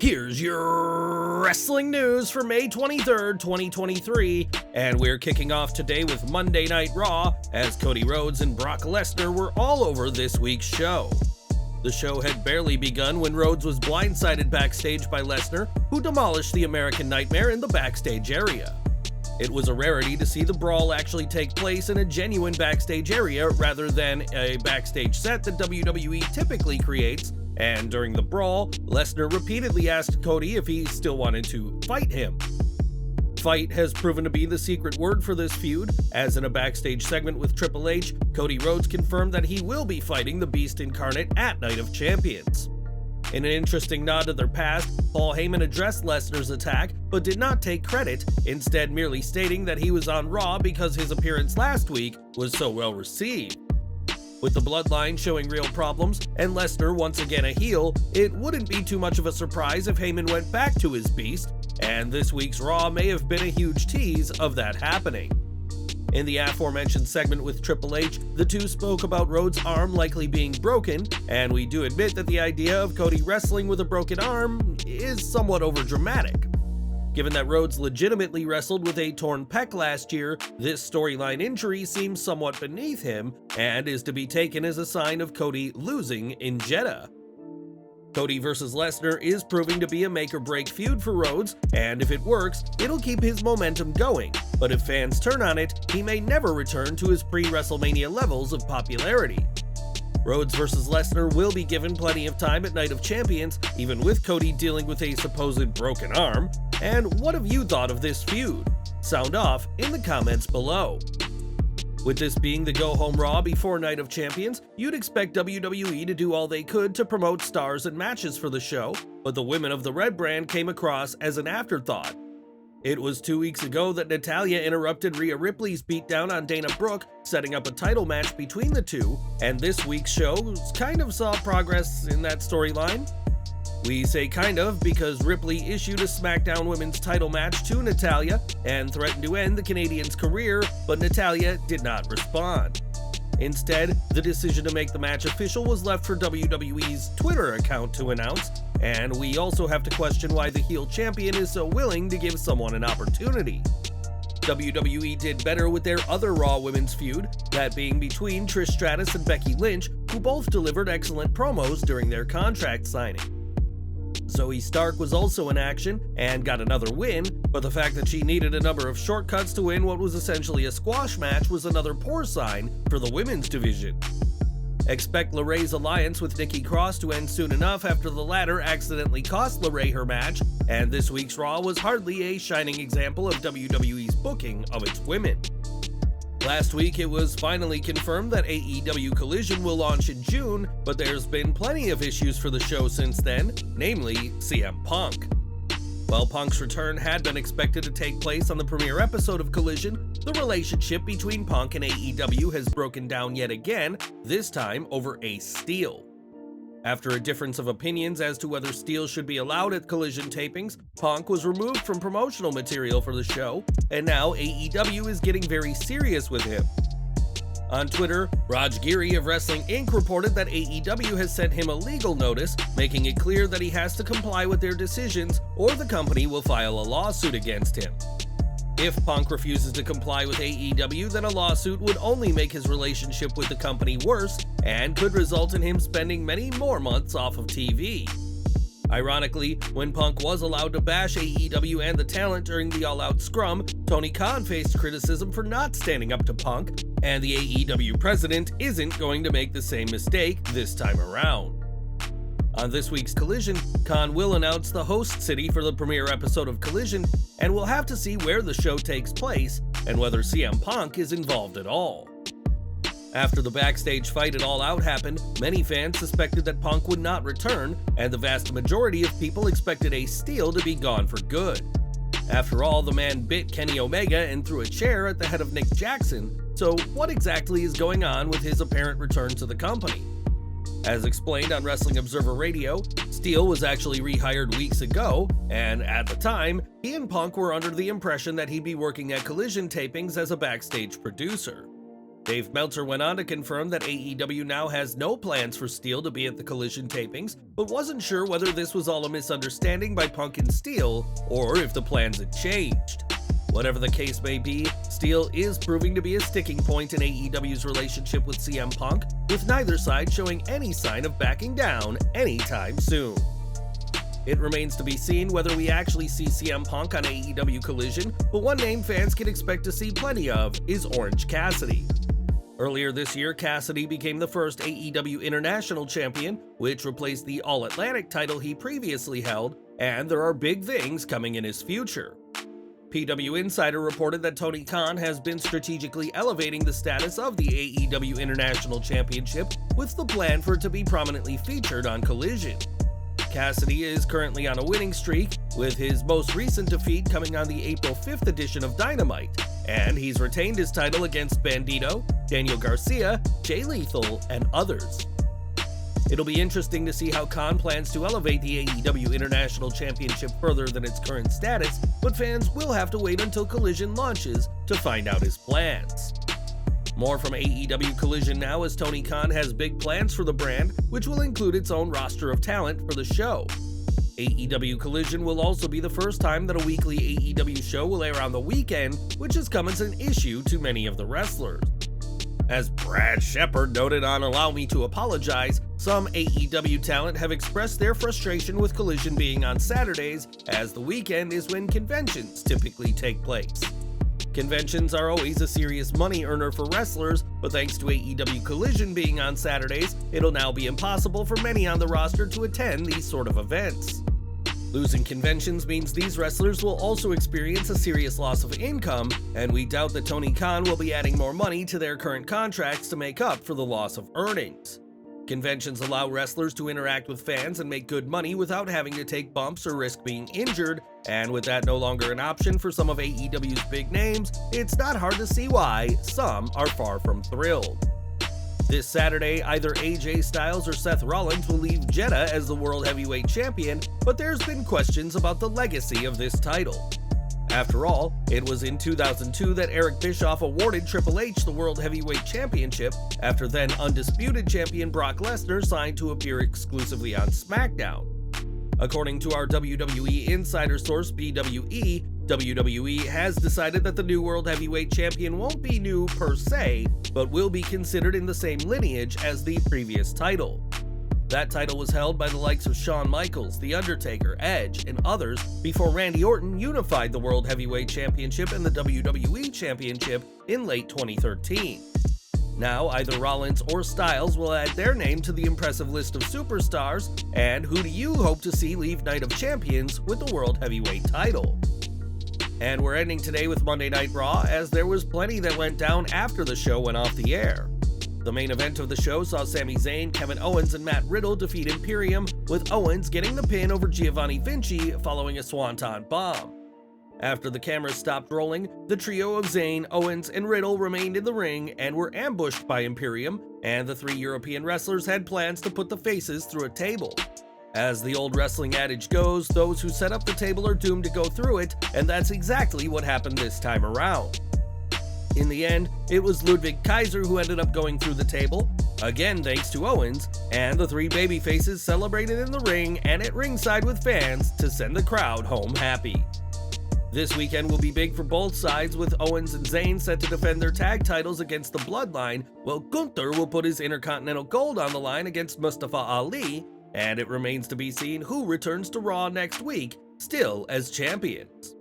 Here's your wrestling news for May 23rd, 2023, and we're kicking off today with Monday Night Raw, as Cody Rhodes and Brock Lesnar were all over this week's show. The show had barely begun when Rhodes was blindsided backstage by Lesnar, who demolished the American Nightmare in the backstage area. It was a rarity to see the brawl actually take place in a genuine backstage area rather than a backstage set that WWE typically creates, and during the brawl, Lesnar repeatedly asked Cody if he still wanted to fight him. Fight has proven to be the secret word for this feud, as in a backstage segment with Triple H, Cody Rhodes confirmed that he will be fighting the Beast Incarnate at Night of Champions. In an interesting nod to their past, Paul Heyman addressed Lesnar's attack, but did not take credit, instead merely stating that he was on Raw because his appearance last week was so well received. With the bloodline showing real problems, and Lesnar once again a heel, it wouldn't be too much of a surprise if Heyman went back to his Beast, and this week's Raw may have been a huge tease of that happening. In the aforementioned segment with Triple H, the two spoke about Rhodes' arm likely being broken, and we do admit that the idea of Cody wrestling with a broken arm is somewhat overdramatic. Given that Rhodes legitimately wrestled with a torn pec last year, this storyline injury seems somewhat beneath him and is to be taken as a sign of Cody losing in Jeddah. Cody vs. Lesnar is proving to be a make-or-break feud for Rhodes, and if it works, it'll keep his momentum going, but if fans turn on it, he may never return to his pre-WrestleMania levels of popularity. Rhodes vs. Lesnar will be given plenty of time at Night of Champions, even with Cody dealing with a supposed broken arm. And what have you thought of this feud? Sound off in the comments below. With this being the go-home Raw before Night of Champions, you'd expect WWE to do all they could to promote stars and matches for the show, but the women of the Red brand came across as an afterthought. It was 2 weeks ago that Natalya interrupted Rhea Ripley's beatdown on Dana Brooke, setting up a title match between the two, and this week's show kind of saw progress in that storyline. We say kind of because Ripley issued a SmackDown Women's title match to Natalya and threatened to end the Canadian's career, but Natalya did not respond. Instead, the decision to make the match official was left for WWE's Twitter account to announce, and we also have to question why the heel champion is so willing to give someone an opportunity. WWE did better with their other Raw Women's feud, that being between Trish Stratus and Becky Lynch, who both delivered excellent promos during their contract signing. Zoey Stark was also in action and got another win, but the fact that she needed a number of shortcuts to win what was essentially a squash match was another poor sign for the women's division. Expect Lerae's alliance with Nikki Cross to end soon enough after the latter accidentally cost Lerae her match, and this week's Raw was hardly a shining example of WWE's booking of its women. Last week, it was finally confirmed that AEW Collision will launch in June, but there's been plenty of issues for the show since then, namely CM Punk. While Punk's return had been expected to take place on the premiere episode of Collision, the relationship between Punk and AEW has broken down yet again, this time over Ace Steel. After a difference of opinions as to whether Steel should be allowed at Collision tapings, Punk was removed from promotional material for the show, and now AEW is getting very serious with him. On Twitter, Raj Giri of Wrestling Inc. reported that AEW has sent him a legal notice, making it clear that he has to comply with their decisions or the company will file a lawsuit against him. If Punk refuses to comply with AEW, then a lawsuit would only make his relationship with the company worse and could result in him spending many more months off of TV. Ironically, when Punk was allowed to bash AEW and the talent during the All Out Scrum, Tony Khan faced criticism for not standing up to Punk, and the AEW president isn't going to make the same mistake this time around. On this week's Collision, Khan will announce the host city for the premiere episode of Collision, and we'll have to see where the show takes place and whether CM Punk is involved at all. After the backstage fight at All Out happened, many fans suspected that Punk would not return, and the vast majority of people expected Ace Steel to be gone for good. After all, the man bit Kenny Omega and threw a chair at the head of Nick Jackson, so what exactly is going on with his apparent return to the company? As explained on Wrestling Observer Radio, Steel was actually rehired weeks ago, and at the time, he and Punk were under the impression that he'd be working at Collision tapings as a backstage producer. Dave Meltzer went on to confirm that AEW now has no plans for Steel to be at the Collision tapings, but wasn't sure whether this was all a misunderstanding by Punk and Steel, or if the plans had changed. Whatever the case may be, Steel is proving to be a sticking point in AEW's relationship with CM Punk, with neither side showing any sign of backing down anytime soon. It remains to be seen whether we actually see CM Punk on AEW Collision, but one name fans can expect to see plenty of is Orange Cassidy. Earlier this year, Cassidy became the first AEW International Champion, which replaced the All-Atlantic title he previously held, and there are big things coming in his future. PW Insider reported that Tony Khan has been strategically elevating the status of the AEW International Championship, with the plan for it to be prominently featured on Collision. Cassidy is currently on a winning streak, with his most recent defeat coming on the April 5th edition of Dynamite, and he's retained his title against Bandito, Daniel Garcia, Jay Lethal, and others. It'll be interesting to see how Khan plans to elevate the AEW International Championship further than its current status, but fans will have to wait until Collision launches to find out his plans. More from AEW Collision now, as Tony Khan has big plans for the brand, which will include its own roster of talent for the show. AEW Collision will also be the first time that a weekly AEW show will air on the weekend, which has come as an issue to many of the wrestlers. As Brad Shepard noted on Allow Me to Apologize, some AEW talent have expressed their frustration with Collision being on Saturdays, as the weekend is when conventions typically take place. Conventions are always a serious money earner for wrestlers, but thanks to AEW Collision being on Saturdays, it'll now be impossible for many on the roster to attend these sort of events. Losing conventions means these wrestlers will also experience a serious loss of income, and we doubt that Tony Khan will be adding more money to their current contracts to make up for the loss of earnings. Conventions allow wrestlers to interact with fans and make good money without having to take bumps or risk being injured, and with that no longer an option for some of AEW's big names, it's not hard to see why some are far from thrilled. This Saturday, either AJ Styles or Seth Rollins will leave Jeddah as the World Heavyweight Champion, but there's been questions about the legacy of this title. After all, it was in 2002 that Eric Bischoff awarded Triple H the World Heavyweight Championship after then undisputed champion Brock Lesnar signed to appear exclusively on SmackDown. According to our WWE insider source BWE, WWE has decided that the new World Heavyweight Champion won't be new per se, but will be considered in the same lineage as the previous title. That title was held by the likes of Shawn Michaels, The Undertaker, Edge, and others before Randy Orton unified the World Heavyweight Championship and the WWE Championship in late 2013. Now, either Rollins or Styles will add their name to the impressive list of superstars, and who do you hope to see leave Night of Champions with the World Heavyweight title? And we're ending today with Monday Night Raw, as there was plenty that went down after the show went off the air. The main event of the show saw Sami Zayn, Kevin Owens, and Matt Riddle defeat Imperium, with Owens getting the pin over Giovanni Vinci following a Swanton Bomb. After the cameras stopped rolling, the trio of Zayn, Owens, and Riddle remained in the ring and were ambushed by Imperium, and the three European wrestlers had plans to put the faces through a table. As the old wrestling adage goes, those who set up the table are doomed to go through it, and that's exactly what happened this time around. In the end, it was Ludwig Kaiser who ended up going through the table, again thanks to Owens, and the three babyfaces celebrated in the ring and at ringside with fans to send the crowd home happy. This weekend will be big for both sides, with Owens and Zayn set to defend their tag titles against the Bloodline, while Gunther will put his Intercontinental Gold on the line against Mustafa Ali, and it remains to be seen who returns to Raw next week, still as champions.